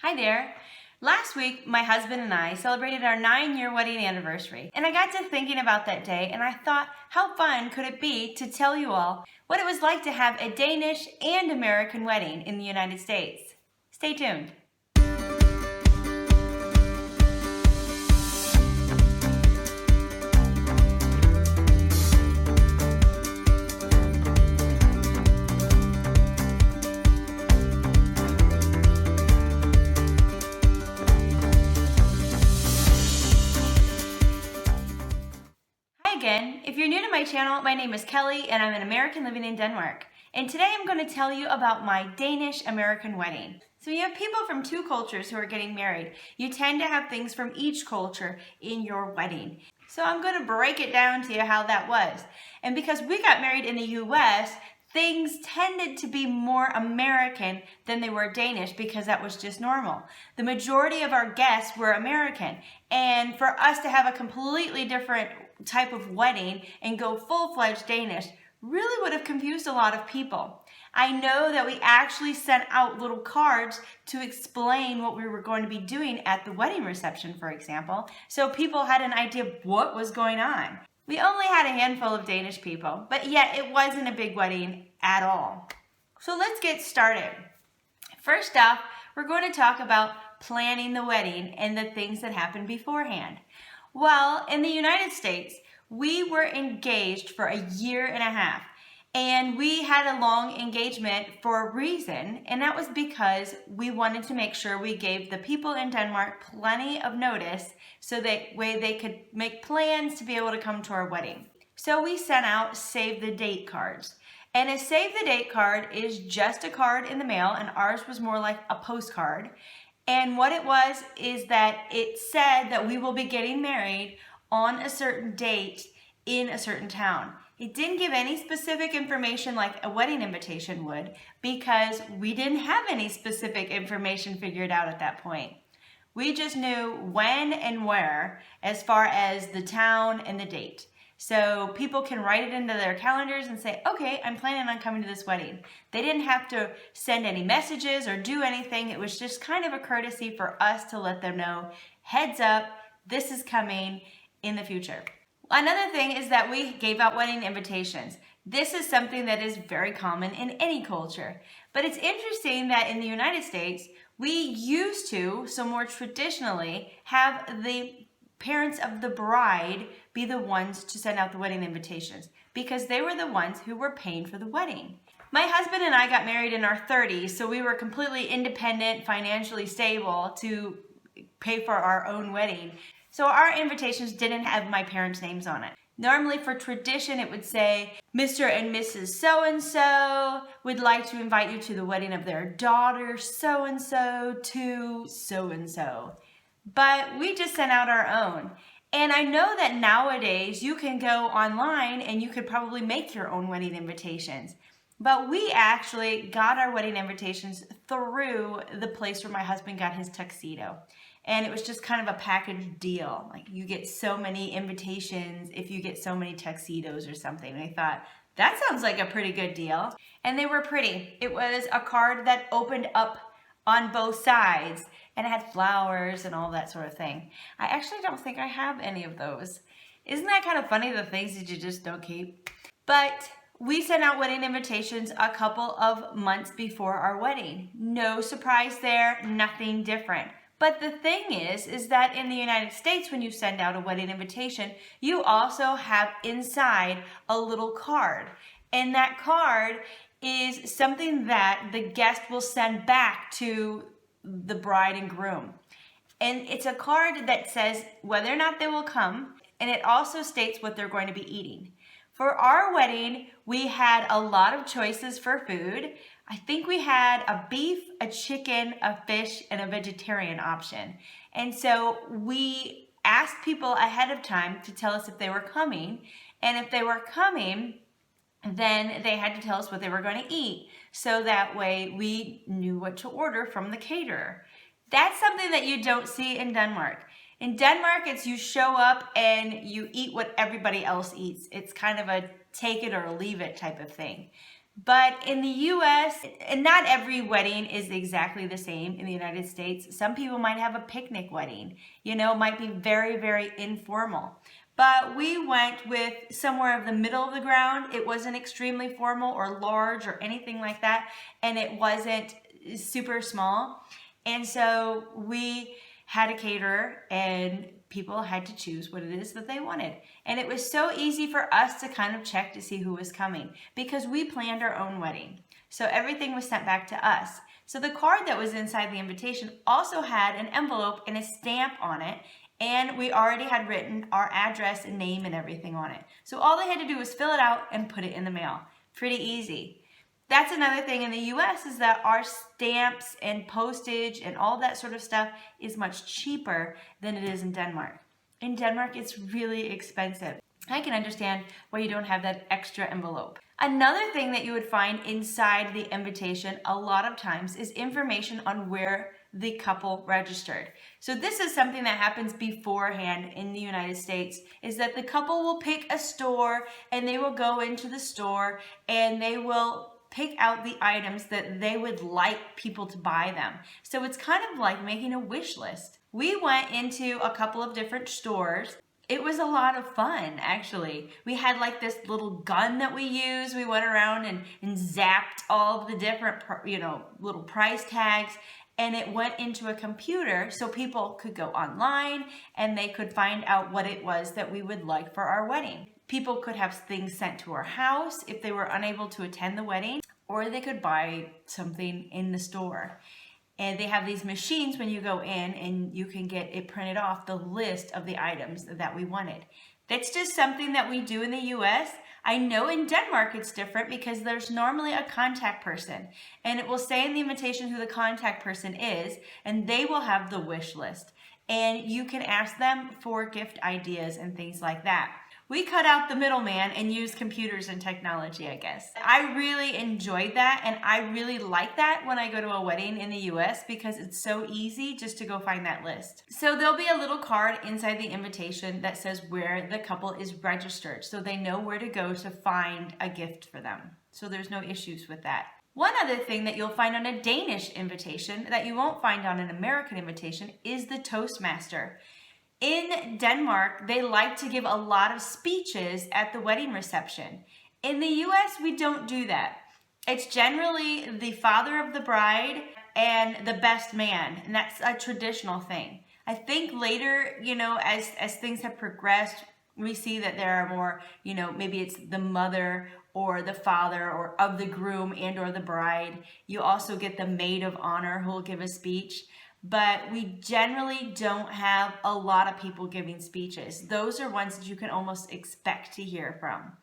Hi there. Last week, my husband and I celebrated our 9-year wedding anniversary, and I got to thinking about that day, and I thought, how fun could it be to tell you all what it was like to have a Danish and American wedding in the United States. Stay tuned. Again, if you're new to my channel, my name is Kelly and I'm an American living in Denmark. And today I'm going to tell you about my Danish-American wedding. So you have people from two cultures who are getting married. You tend to have things from each culture in your wedding. So I'm going to break it down to you how that was. And because we got married in the US, things tended to be more American than they were Danish because that was just normal. The majority of our guests were American, and for us to have a completely different type of wedding and go full-fledged Danish really would have confused a lot of people. I know that we actually sent out little cards to explain what we were going to be doing at the wedding reception, for example, so people had an idea of what was going on. We only had a handful of Danish people, but yet it wasn't a big wedding at all. So let's get started. First off, we're going to talk about planning the wedding and the things that happened beforehand. Well, in the United States, we were engaged for a year and a half, and we had a long engagement for a reason, and that was because we wanted to make sure we gave the people in Denmark plenty of notice so that way they could make plans to be able to come to our wedding. So we sent out save the date cards. And a save the date card is just a card in the mail, and ours was more like a postcard. And what it was is that it said that we will be getting married on a certain date in a certain town. It didn't give any specific information like a wedding invitation would, because we didn't have any specific information figured out at that point. We just knew when and where as far as the town and the date. So people can write it into their calendars and say, okay, I'm planning on coming to this wedding. They didn't have to send any messages or do anything. It was just kind of a courtesy for us to let them know, heads up, this is coming in the future. Another thing is that we gave out wedding invitations. This is something that is very common in any culture. But it's interesting that in the United States, we used to, so more traditionally, have the parents of the bride be the ones to send out the wedding invitations because they were the ones who were paying for the wedding. My husband and I got married in our 30s, so we were completely independent, financially stable to pay for our own wedding. So our invitations didn't have my parents' names on it. Normally for tradition, it would say, Mr. and Mrs. So-and-so would like to invite you to the wedding of their daughter so-and-so to so-and-so. But we just sent out our own. And I know that nowadays you can go online and you could probably make your own wedding invitations. But we actually got our wedding invitations through the place where my husband got his tuxedo. And it was just kind of a package deal. Like you get so many invitations if you get so many tuxedos or something. And I thought, that sounds like a pretty good deal. And they were pretty. It was a card that opened up on both sides, and it had flowers and all that sort of thing. I actually don't think I have any of those. Isn't that kind of funny, the things that you just don't keep? But we sent out wedding invitations a couple of months before our wedding. No surprise there, nothing different. But the thing is that in the United States, when you send out a wedding invitation, you also have inside a little card. And that card is something that the guest will send back to the bride and groom. And it's a card that says whether or not they will come, and it also states what they're going to be eating. For our wedding, we had a lot of choices for food. I think we had a beef, a chicken, a fish, and a vegetarian option. And so we asked people ahead of time to tell us if they were coming, and if they were coming, then they had to tell us what they were going to eat. So that way we knew what to order from the caterer. That's something that you don't see in Denmark. In Denmark, it's you show up and you eat what everybody else eats. It's kind of a take it or leave it type of thing. But in the US, and not every wedding is exactly the same in the United States. Some people might have a picnic wedding, might be very, very informal. But we went with somewhere of the middle of the ground. It wasn't extremely formal or large or anything like that. And it wasn't super small. And so we had a caterer and people had to choose what it is that they wanted. And it was so easy for us to kind of check to see who was coming because we planned our own wedding. So everything was sent back to us. So the card that was inside the invitation also had an envelope and a stamp on it. And we already had written our address and name and everything on it. So all they had to do was fill it out and put it in the mail. Pretty easy. That's another thing in the US is that our stamps and postage and all that sort of stuff is much cheaper than it is in Denmark. In Denmark, it's really expensive. I can understand why you don't have that extra envelope. Another thing that you would find inside the invitation a lot of times is information on where the couple registered. So this is something that happens beforehand in the United States, is that the couple will pick a store and they will go into the store and they will pick out the items that they would like people to buy them. So it's kind of like making a wish list. We went into a couple of different stores. It was a lot of fun, actually. We had like this little gun that we used. We went around and zapped all of the different, little price tags, and it went into a computer so people could go online and they could find out what it was that we would like for our wedding. People could have things sent to our house if they were unable to attend the wedding, or they could buy something in the store. And they have these machines when you go in and you can get it printed off, the list of the items that we wanted. That's just something that we do in the US. I know in Denmark it's different because there's normally a contact person. And it will say in the invitation who the contact person is, and they will have the wish list. And you can ask them for gift ideas and things like that. We cut out the middleman and used computers and technology, I guess. I really enjoyed that, and I really like that when I go to a wedding in the US because it's so easy just to go find that list. So there'll be a little card inside the invitation that says where the couple is registered, so they know where to go to find a gift for them. So there's no issues with that. One other thing that you'll find on a Danish invitation that you won't find on an American invitation is the Toastmaster. In Denmark, they like to give a lot of speeches at the wedding reception. In the US, we don't do that. It's generally the father of the bride and the best man, and that's a traditional thing. I think later, as things have progressed, we see that there are more, maybe it's the mother or the father or of the groom and or the bride. You also get the maid of honor who will give a speech. But we generally don't have a lot of people giving speeches. Those are ones that you can almost expect to hear from.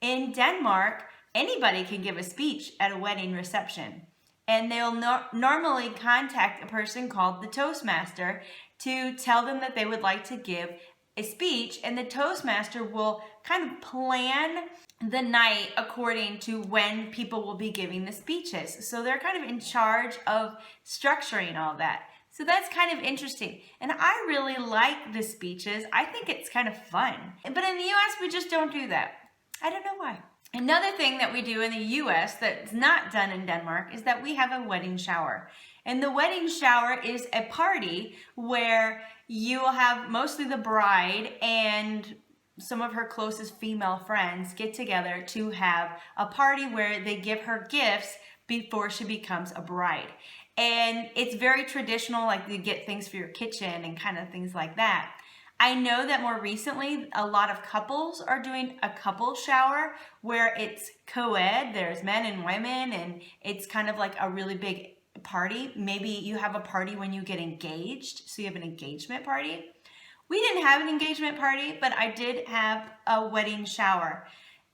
In Denmark, anybody can give a speech at a wedding reception. And they'll normally contact a person called the Toastmaster to tell them that they would like to give a speech. And the Toastmaster will kind of plan the night according to when people will be giving the speeches. So they're kind of in charge of structuring all that. So that's kind of interesting. And I really like the speeches. I think it's kind of fun. But in the US, we just don't do that. I don't know why. Another thing that we do in the US that's not done in Denmark is that we have a wedding shower. And the wedding shower is a party where you will have mostly the bride and some of her closest female friends get together to have a party where they give her gifts before she becomes a bride. And it's very traditional, like you get things for your kitchen and kind of things like that. I know that more recently, a lot of couples are doing a couple shower where it's co-ed, there's men and women, and it's kind of like a really big party. Maybe you have a party when you get engaged, so you have an engagement party. We didn't have an engagement party, but I did have a wedding shower.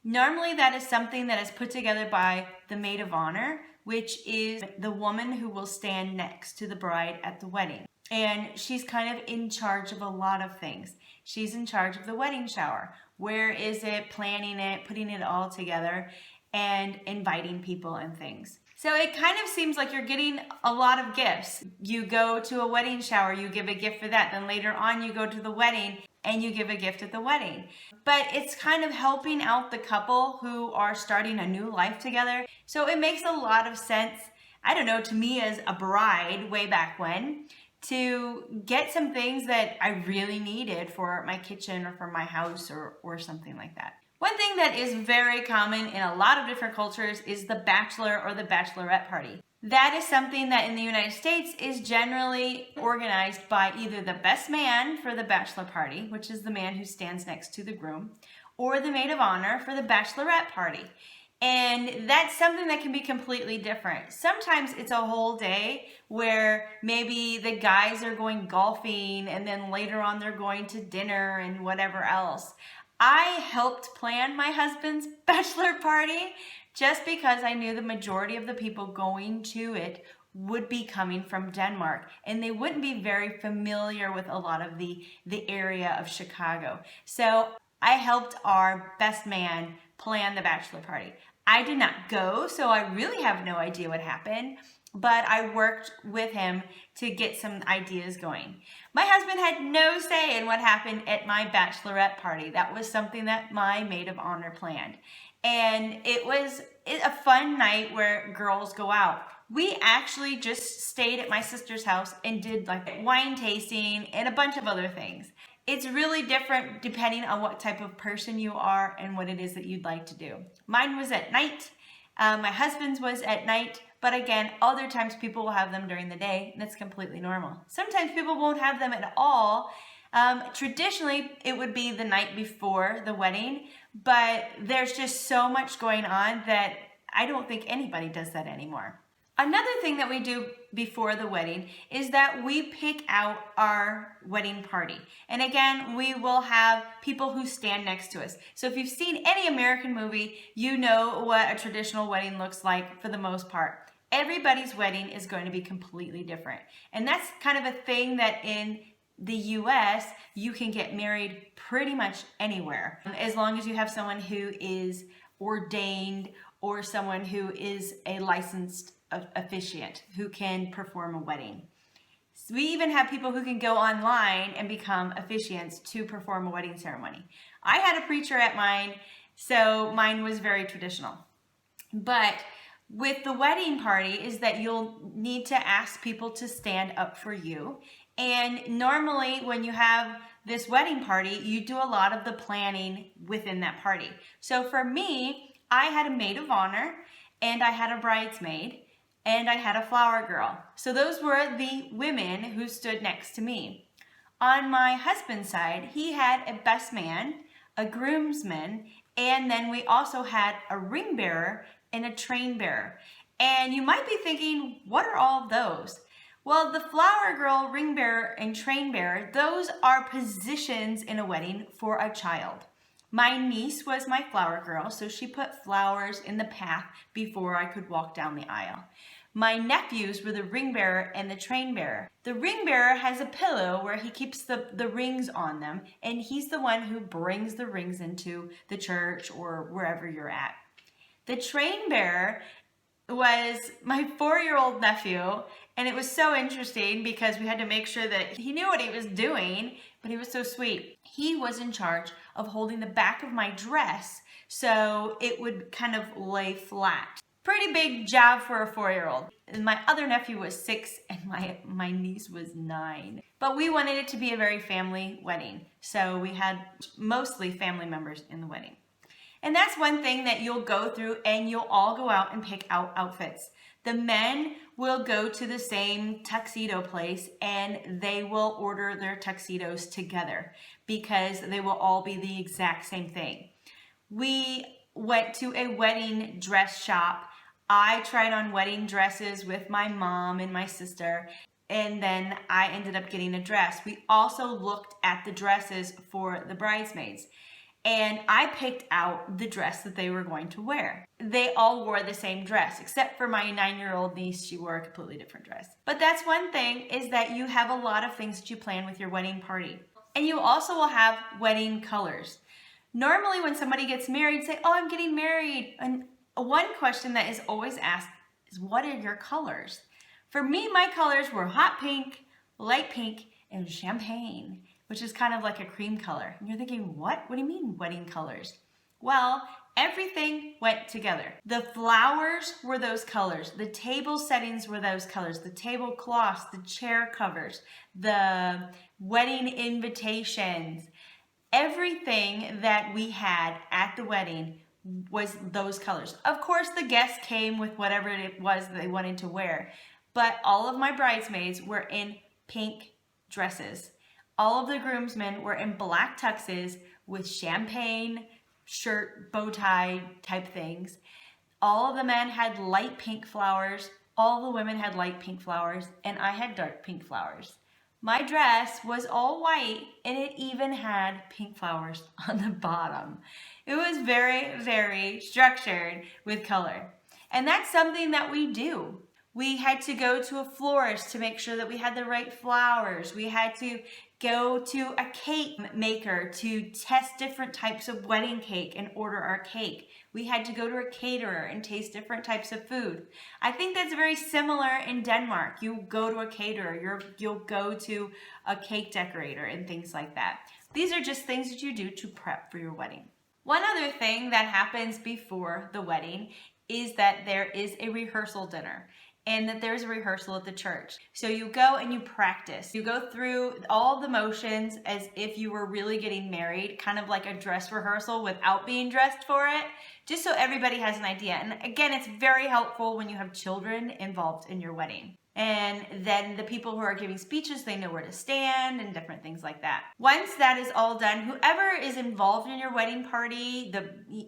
Normally that is something that is put together by the maid of honor, which is the woman who will stand next to the bride at the wedding. And she's kind of in charge of a lot of things. She's in charge of the wedding shower. Where is it, planning it, putting it all together, and inviting people and things. So it kind of seems like you're getting a lot of gifts. You go to a wedding shower, you give a gift for that. Then later on you go to the wedding and you give a gift at the wedding. But it's kind of helping out the couple who are starting a new life together. So it makes a lot of sense, I don't know, to me as a bride way back when, to get some things that I really needed for my kitchen or for my house or something like that. One thing that is very common in a lot of different cultures is the bachelor or the bachelorette party. That is something that in the United States is generally organized by either the best man for the bachelor party, which is the man who stands next to the groom, or the maid of honor for the bachelorette party. And that's something that can be completely different. Sometimes it's a whole day where maybe the guys are going golfing and then later on they're going to dinner and whatever else. I helped plan my husband's bachelor party just because I knew the majority of the people going to it would be coming from Denmark and they wouldn't be very familiar with a lot of the area of Chicago. So I helped our best man plan the bachelor party. I did not go, so I really have no idea what happened, but I worked with him to get some ideas going. My husband had no say in what happened at my bachelorette party. That was something that my maid of honor planned. And it was a fun night where girls go out. We actually just stayed at my sister's house and did like wine tasting and a bunch of other things. It's really different depending on what type of person you are and what it is that you'd like to do. Mine was at night. My husband's was at night. But again, other times people will have them during the day, and that's completely normal. Sometimes people won't have them at all. Traditionally, it would be the night before the wedding, but there's just so much going on that I don't think anybody does that anymore. Another thing that we do before the wedding is that we pick out our wedding party. And again, we will have people who stand next to us. So if you've seen any American movie, you know what a traditional wedding looks like for the most part. Everybody's wedding is going to be completely different. And that's kind of a thing that in the US, you can get married pretty much anywhere, as long as you have someone who is ordained or someone who is a licensed officiant who can perform a wedding. So we even have people who can go online and become officiants to perform a wedding ceremony. I had a preacher at mine, so mine was very traditional. But with the wedding party is that you'll need to ask people to stand up for you. And normally when you have this wedding party, you do a lot of the planning within that party. So for me, I had a maid of honor and I had a bridesmaid and I had a flower girl. So those were the women who stood next to me. On my husband's side, he had a best man, a groomsman, and then we also had a ring bearer and a train bearer. And you might be thinking, what are all of those? Well, the flower girl, ring bearer, and train bearer, those are positions in a wedding for a child. My niece was my flower girl, so she put flowers in the path before I could walk down the aisle. My nephews were the ring bearer and the train bearer. The ring bearer has a pillow where he keeps the rings on them, and he's the one who brings the rings into the church or wherever you're at. The train bearer was my 4-year-old nephew, and it was so interesting because we had to make sure that he knew what he was doing, but he was so sweet. He was in charge of holding the back of my dress so it would kind of lay flat. Pretty big job for a 4-year-old. And my other nephew was 6 and my niece was 9. But we wanted it to be a very family wedding, so we had mostly family members in the wedding. And that's one thing that you'll go through and you'll all go out and pick out outfits. The men will go to the same tuxedo place and they will order their tuxedos together because they will all be the exact same thing. We went to a wedding dress shop. I tried on wedding dresses with my mom and my sister, and then I ended up getting a dress. We also looked at the dresses for the bridesmaids. And I picked out the dress that they were going to wear. They all wore the same dress, except for my 9-year-old niece. She wore a completely different dress. But that's one thing, is that you have a lot of things that you plan with your wedding party. And you also will have wedding colors. Normally when somebody gets married, say, oh, I'm getting married. And one question that is always asked is what are your colors? For me, my colors were hot pink, light pink, and champagne, which is kind of like a cream color. And you're thinking, what? What do you mean wedding colors? Well, everything went together. The flowers were those colors. The table settings were those colors. The tablecloths, the chair covers, the wedding invitations, everything that we had at the wedding was those colors. Of course, the guests came with whatever it was that they wanted to wear, but all of my bridesmaids were in pink dresses. All of the groomsmen were in black tuxes with champagne, shirt, bow tie type things. All of the men had light pink flowers. All the women had light pink flowers, and I had dark pink flowers. My dress was all white, and it even had pink flowers on the bottom. It was very, very structured with color. And that's something that we do. We had to go to a florist to make sure that we had the right flowers. We had to go to a cake maker to test different types of wedding cake and order our cake. We had to go to a caterer and taste different types of food. I think that's very similar in Denmark. You go to a caterer, you'll go to a cake decorator and things like that. These are just things that you do to prep for your wedding. One other thing that happens before the wedding is that there is a rehearsal dinner, and that there's a rehearsal at the church. So you go and you practice. You go through all the motions as if you were really getting married, kind of like a dress rehearsal without being dressed for it, just so everybody has an idea. And again, it's very helpful when you have children involved in your wedding. And then the people who are giving speeches, they know where to stand and different things like that. Once that is all done, whoever is involved in your wedding party,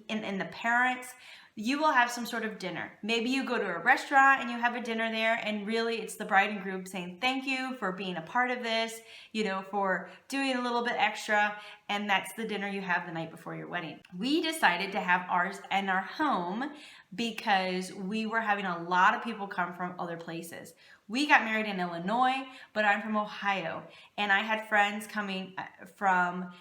and the parents, you will have some sort of dinner. Maybe you go to a restaurant and you have a dinner there, and really it's the bride and groom saying thank you for being a part of this, for doing a little bit extra, and that's the dinner you have the night before your wedding. We decided to have ours in our home because we were having a lot of people come from other places. We got married in Illinois, but I'm from Ohio, and I had friends coming from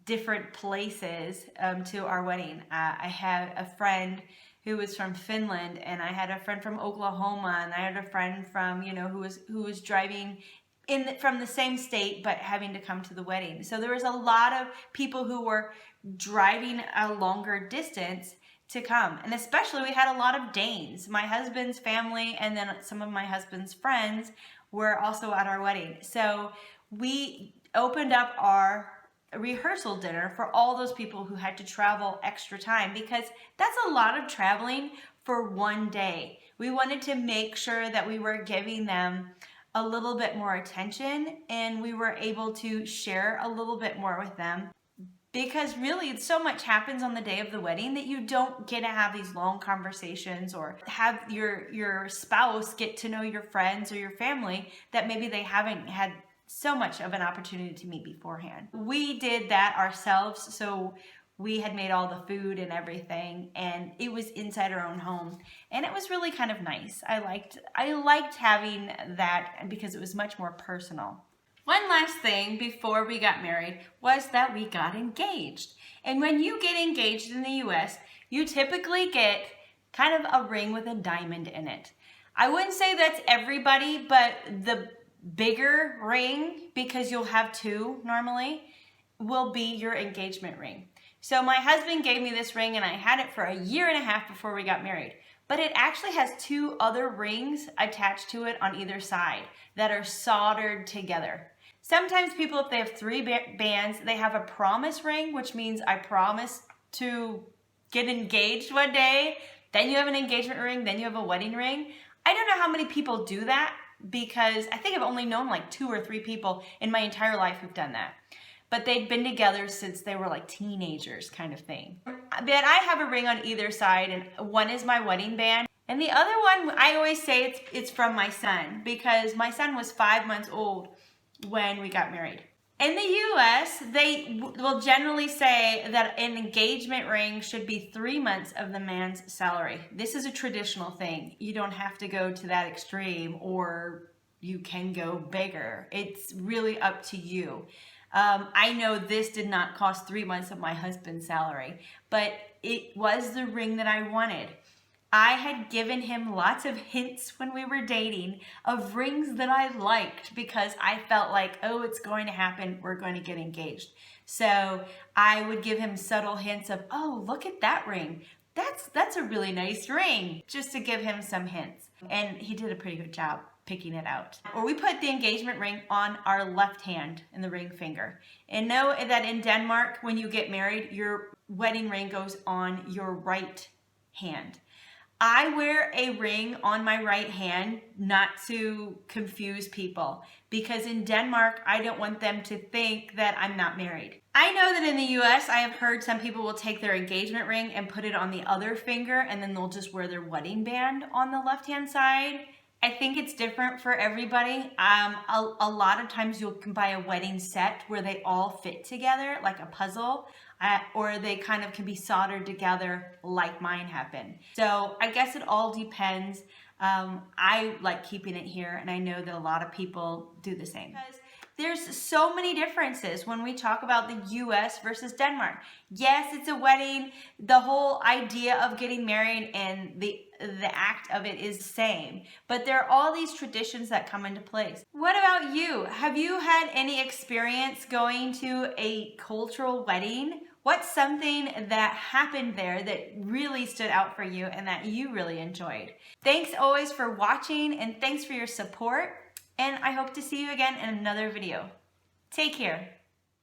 different places to our wedding. I had a friend who was from Finland, and I had a friend from Oklahoma, and I had a friend from, who was driving from the same state but having to come to the wedding. So there was a lot of people who were driving a longer distance to come, and especially we had a lot of Danes. My husband's family and then some of my husband's friends were also at our wedding. So we opened up our rehearsal dinner for all those people who had to travel extra time, because that's a lot of traveling for one day. We wanted to make sure that we were giving them a little bit more attention, and we were able to share a little bit more with them, because really so much happens on the day of the wedding that you don't get to have these long conversations or have your spouse get to know your friends or your family that maybe they haven't had so much of an opportunity to meet beforehand. We did that ourselves, so we had made all the food and everything, and it was inside our own home, and it was really kind of nice. I liked having that because it was much more personal. One last thing before we got married was that we got engaged. And when you get engaged in the US, you typically get kind of a ring with a diamond in it. I wouldn't say that's everybody, but the bigger ring, because you'll have two normally, will be your engagement ring. So my husband gave me this ring, and I had it for a year and a half before we got married. But it actually has two other rings attached to it on either side that are soldered together. Sometimes people, if they have three bands, they have a promise ring, which means I promise to get engaged one day. Then you have an engagement ring, then you have a wedding ring. I don't know how many people do that, because I think I've only known like 2 or 3 people in my entire life who've done that. But they'd been together since they were like teenagers kind of thing. But I have a ring on either side, and one is my wedding band. And the other one, I always say it's from my son, because my son was 5 months old when we got married. In the US, they will generally say that an engagement ring should be 3 months of the man's salary. This is a traditional thing. You don't have to go to that extreme, or you can go bigger. It's really up to you. I know this did not cost 3 months of my husband's salary, but it was the ring that I wanted. I had given him lots of hints when we were dating of rings that I liked because I felt like, oh, it's going to happen. We're going to get engaged. So I would give him subtle hints of, oh, look at that ring. That's a really nice ring, just to give him some hints. And he did a pretty good job picking it out. Or we put the engagement ring on our left hand in the ring finger. And know that in Denmark, when you get married, your wedding ring goes on your right hand. I wear a ring on my right hand not to confuse people, because in Denmark, I don't want them to think that I'm not married. I know that in the US, I have heard some people will take their engagement ring and put it on the other finger, and then they'll just wear their wedding band on the left-hand side. I think it's different for everybody. A lot of times you can buy a wedding set where they all fit together like a puzzle, or they kind of can be soldered together like mine have been. So I guess it all depends. I like keeping it here, and I know that a lot of people do the same. Because there's so many differences when we talk about the US versus Denmark. Yes, it's a wedding. The whole idea of getting married and the act of it is the same. But there are all these traditions that come into place. What about you? Have you had any experience going to a cultural wedding? What's something that happened there that really stood out for you and that you really enjoyed? Thanks always for watching, and thanks for your support. And I hope to see you again in another video. Take care.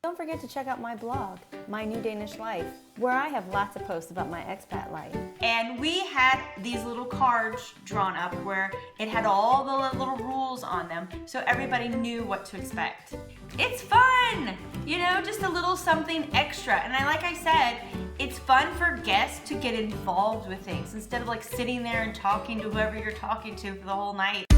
Don't forget to check out my blog, My New Danish Life, where I have lots of posts about my expat life. And we had these little cards drawn up where it had all the little rules on them, so everybody knew what to expect. It's fun! You know, just a little something extra. And like I said, it's fun for guests to get involved with things instead of like sitting there and talking to whoever you're talking to for the whole night.